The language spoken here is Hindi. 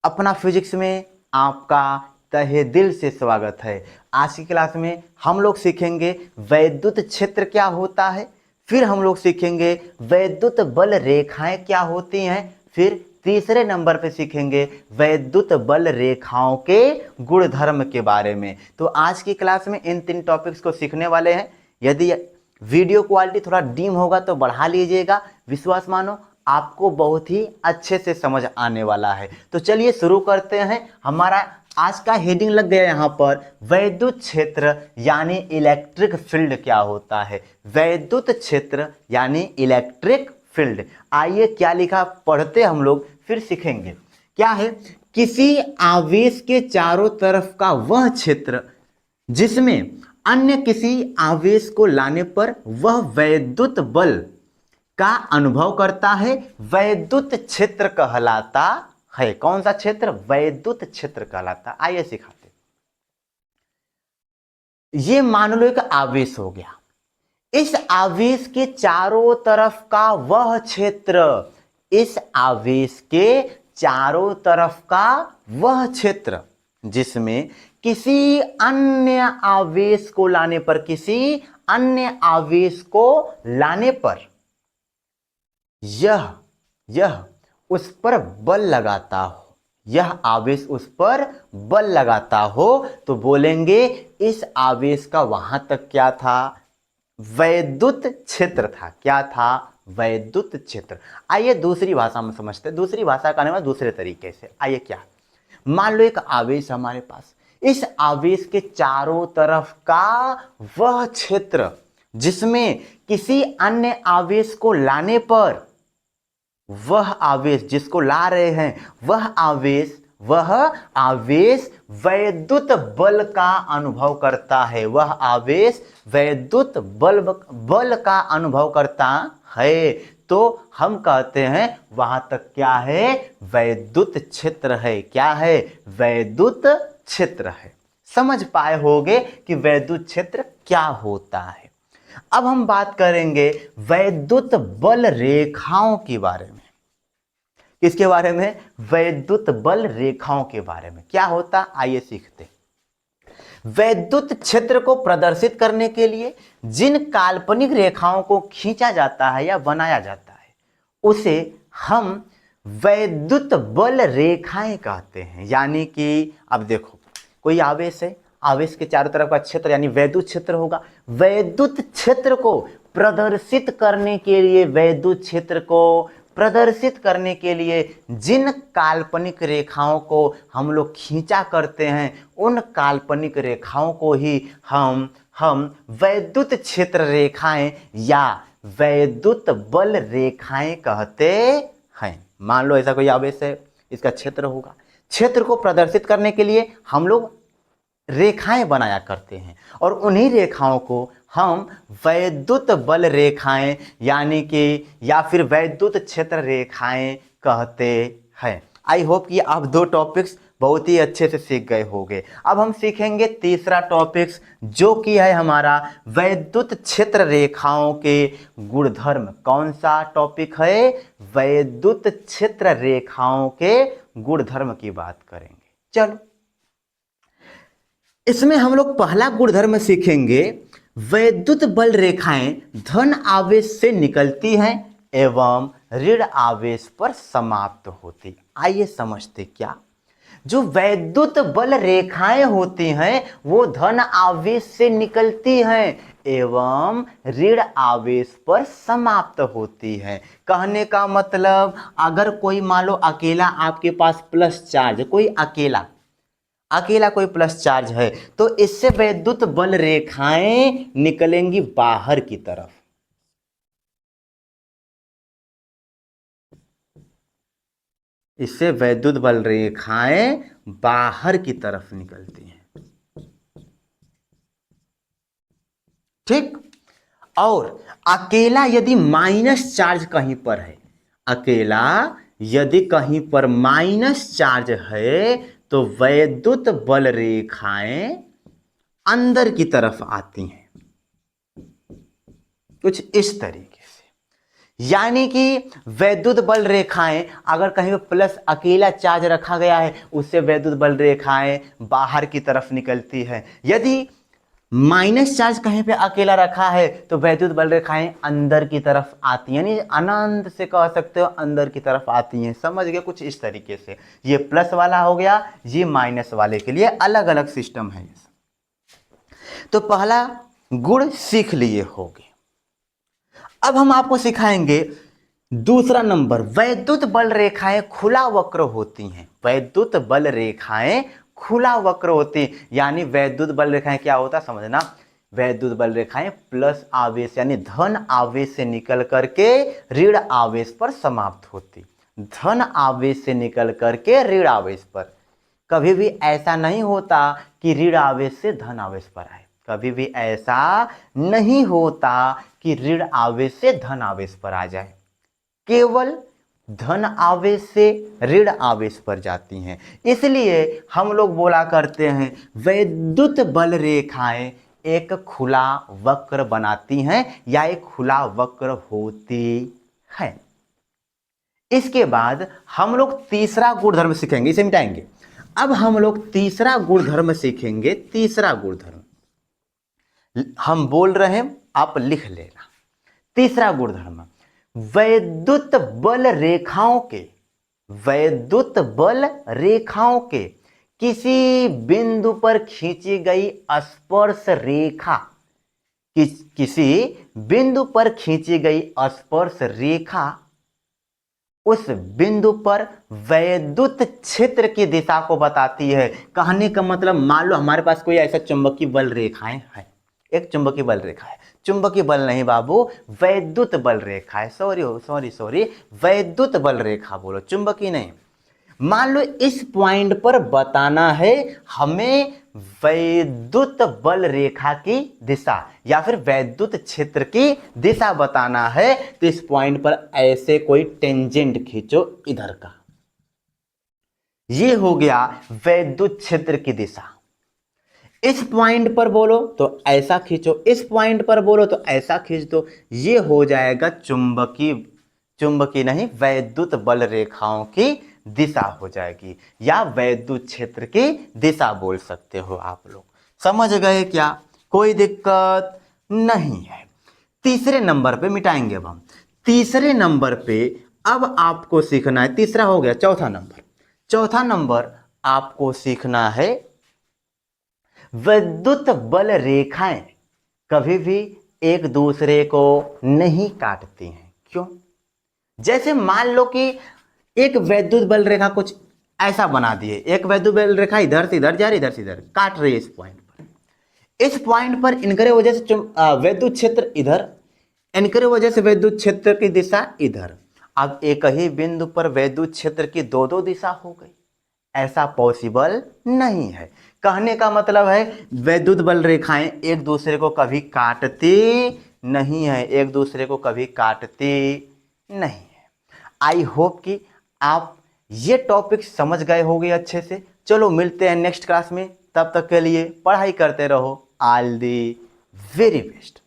अपना फिजिक्स में आपका तहे दिल से स्वागत है। आज की क्लास में हम लोग सीखेंगे वैद्युत क्षेत्र क्या होता है, फिर हम लोग सीखेंगे वैद्युत बल रेखाएं क्या होती हैं, फिर तीसरे नंबर पे सीखेंगे वैद्युत बल रेखाओं के गुणधर्म के बारे में। तो आज की क्लास में इन 3 टॉपिक्स को सीखने वाले हैं। यदि वीडियो क्वालिटी थोड़ा डीम होगा तो बढ़ा लीजिएगा, विश्वास मानो आपको बहुत ही अच्छे से समझ आने वाला है। तो चलिए शुरू करते हैं। हमारा आज का हेडिंग लग गया यहाँ पर, वैद्युत क्षेत्र यानी इलेक्ट्रिक फील्ड क्या होता है। वैद्युत क्षेत्र यानी इलेक्ट्रिक फील्ड। आइए क्या लिखा पढ़ते हम लोग, फिर सीखेंगे। क्या है? किसी आवेश के चारों तरफ का वह क्षेत्र जिसमें अन्य किसी आवेश को लाने पर वह वैद्युत बल का अनुभव करता है, वैद्युत क्षेत्र कहलाता है। कौन सा क्षेत्र? वैद्युत क्षेत्र कहलाता। आइए सिखाते। ये मान लो एक आवेश हो गया, इस आवेश के चारों तरफ का वह क्षेत्र, इस आवेश के चारों तरफ का वह क्षेत्र जिसमें किसी अन्य आवेश को लाने पर, किसी अन्य आवेश को लाने पर यह उस पर बल लगाता हो, यह आवेश उस पर बल लगाता हो, तो बोलेंगे इस आवेश का वहां तक क्या था? वैद्युत क्षेत्र था। क्या था? वैद्युत क्षेत्र। आइए दूसरी भाषा में समझते हैं। दूसरी भाषा का नाम दूसरे तरीके से। आइए क्या, मान लो एक आवेश हमारे पास, इस आवेश के चारों तरफ का वह क्षेत्र जिसमें किसी अन्य आवेश को लाने पर, वह आवेश जिसको ला रहे हैं, वह आवेश वैद्युत बल का अनुभव करता है। वह आवेश वैद्युत बल का अनुभव करता है। तो हम कहते हैं वहां तक क्या है? वैद्युत क्षेत्र है। क्या है? वैद्युत क्षेत्र है। समझ पाए होगे कि वैद्युत क्षेत्र क्या होता है। अब हम बात करेंगे वैद्युत बल रेखाओं के बारे में। किसके बारे में? वैद्युत बल रेखाओं के बारे में। क्या होता? आइए सीखते। वैद्युत क्षेत्र को प्रदर्शित करने के लिए जिन काल्पनिक रेखाओं को खींचा जाता है या बनाया जाता है उसे हम वैद्युत बल रेखाएं कहते हैं। यानी कि अब देखो, कोई आवेश है, आवेश के चारों तरफ का क्षेत्र यानी वैद्युत क्षेत्र होगा। वैद्युत क्षेत्र को प्रदर्शित करने के लिए, वैद्युत क्षेत्र को प्रदर्शित करने के लिए जिन काल्पनिक रेखाओं को हम लोग खींचा करते हैं, उन काल्पनिक रेखाओं को ही हम वैद्युत क्षेत्र रेखाएं या वैद्युत बल रेखाएं कहते हैं। मान लो ऐसा कोई आवेश है, इसका क्षेत्र होगा। क्षेत्र को प्रदर्शित करने के लिए हम लोग रेखाएं बनाया करते हैं और उन्हीं रेखाओं को हम वैद्युत बल रेखाएं यानी कि या फिर वैद्युत क्षेत्र रेखाएं कहते हैं। आई होप कि आप 2 टॉपिक्स बहुत ही अच्छे से सीख गए होंगे। अब हम सीखेंगे तीसरा टॉपिक्स, जो कि है हमारा वैद्युत क्षेत्र रेखाओं के गुणधर्म। कौन सा टॉपिक है? वैद्युत क्षेत्र रेखाओं के गुणधर्म की बात करेंगे। चलो, इसमें हम लोग पहला गुणधर्म सीखेंगे, वैद्युत बल रेखाएं धन आवेश से निकलती हैं एवं ऋण आवेश पर समाप्त होती। आइए समझते। क्या जो वैद्युत बल रेखाएं होती हैं वो धन आवेश से निकलती हैं एवं ऋण आवेश पर समाप्त होती हैं। कहने का मतलब, अगर कोई मान लो अकेला आपके पास प्लस चार्ज, कोई अकेला कोई प्लस चार्ज है, तो इससे वैद्युत बल रेखाएं निकलेंगी बाहर की तरफ। इससे वैद्युत बल रेखाएं बाहर की तरफ निकलती हैं। ठीक। और अकेला यदि माइनस चार्ज कहीं पर है, अकेला यदि कहीं पर माइनस चार्ज है, तो वैद्युत बल रेखाएं अंदर की तरफ आती हैं, कुछ इस तरीके से। यानी कि वैद्युत बल रेखाएं अगर कहीं पर प्लस अकेला चार्ज रखा गया है, उससे वैद्युत बल रेखाएं बाहर की तरफ निकलती है। यदि माइनस चार्ज कहीं पे अकेला रखा है तो वैद्युत बल रेखाएं अंदर की तरफ आती हैं, यानी अनंत से कह सकते हो अंदर की तरफ आती हैं। समझ गए? कुछ इस तरीके से ये प्लस वाला हो गया, ये माइनस वाले के लिए अलग अलग सिस्टम है। तो पहला गुण सीख लिए होगे। अब हम आपको सिखाएंगे दूसरा नंबर, वैद्युत बल रेखाएं खुला वक्र होती हैं। वैद्युत बल रेखाएं खुला वक्र होती हैं, यानी वैद्युत बल रेखाएं क्या होता है समझना। वैद्युत बल रेखाएं प्लस आवेश यानी धन आवेश से निकल करके ऋण आवेश पर समाप्त होती। धन आवेश से निकल करके ऋण आवेश पर। कभी भी ऐसा नहीं होता कि ऋण आवेश से धन आवेश पर आए, कभी भी ऐसा नहीं होता कि ऋण आवेश से धन आवेश पर आ जाए, केवल धन आवेश से ऋण आवेश पर जाती हैं। इसलिए हम लोग बोला करते हैं वैद्युत बल रेखाएं एक खुला वक्र बनाती हैं या एक खुला वक्र होती है। इसके बाद हम लोग तीसरा गुणधर्म सीखेंगे, इसे मिटाएंगे। अब हम लोग तीसरा गुणधर्म सीखेंगे। तीसरा गुणधर्म हम बोल रहे हैं, आप लिख लेना। तीसरा गुणधर्म, वैद्युत बल रेखाओं के, वैद्युत बल रेखाओं के किसी बिंदु पर खींची गई स्पर्श रेखा, किसी बिंदु पर खींची गई स्पर्श रेखा उस बिंदु पर वैद्युत क्षेत्र की दिशा को बताती है। कहने का मतलब, मान लो हमारे पास कोई ऐसा चुंबकीय बल रेखाएं है, एक चुंबकीय बल रेखा है, चुंबकीय बल नहीं बाबू, वैद्युत बल रेखा है। सॉरी, वैद्युत बल रेखा बोलो, चुंबकीय नहीं। मान लो इस पॉइंट पर बताना है हमें वैद्युत बल रेखा की दिशा या फिर वैद्युत क्षेत्र की दिशा बताना है, तो इस पॉइंट पर ऐसे कोई टेंजेंट खींचो इधर का, ये हो गया वैद्युत क्षेत्र की दिशा। इस पॉइंट पर बोलो तो ऐसा खींचो, इस पॉइंट पर बोलो तो ऐसा खींच दो, ये हो जाएगा चुंबकीय नहीं, वैद्युत बल रेखाओं की दिशा हो जाएगी, या वैद्युत क्षेत्र की दिशा बोल सकते हो आप लोग। समझ गए क्या? कोई दिक्कत नहीं है। तीसरे नंबर पे मिटाएंगे अब हम। तीसरे नंबर पे अब आपको सीखना है, तीसरा हो गया, चौथा नंबर। चौथा नंबर आपको सीखना है वैद्युत बल रेखाएं कभी भी एक दूसरे को नहीं काटती हैं। क्यों? जैसे मान लो कि एक वैद्युत बल रेखा कुछ ऐसा बना दिए, एक वैद्युत बल रेखा इधर से इधर जा रही, इधर से इधर काट रही है इस पॉइंट पर। इस पॉइंट पर इनके वजह से वैद्युत क्षेत्र इधर, इनके वजह से वैद्युत क्षेत्र की दिशा इधर। अब एक ही बिंदु पर वैद्युत क्षेत्र की दो दो दिशा हो गई, ऐसा पॉसिबल नहीं है। कहने का मतलब है वैद्युत बल रेखाएं एक दूसरे को कभी काटती नहीं है, एक दूसरे को कभी काटती नहीं है। आई होप कि आप ये टॉपिक समझ गए होंगे अच्छे से। चलो मिलते हैं नेक्स्ट क्लास में, तब तक के लिए पढ़ाई करते रहो। All the very best.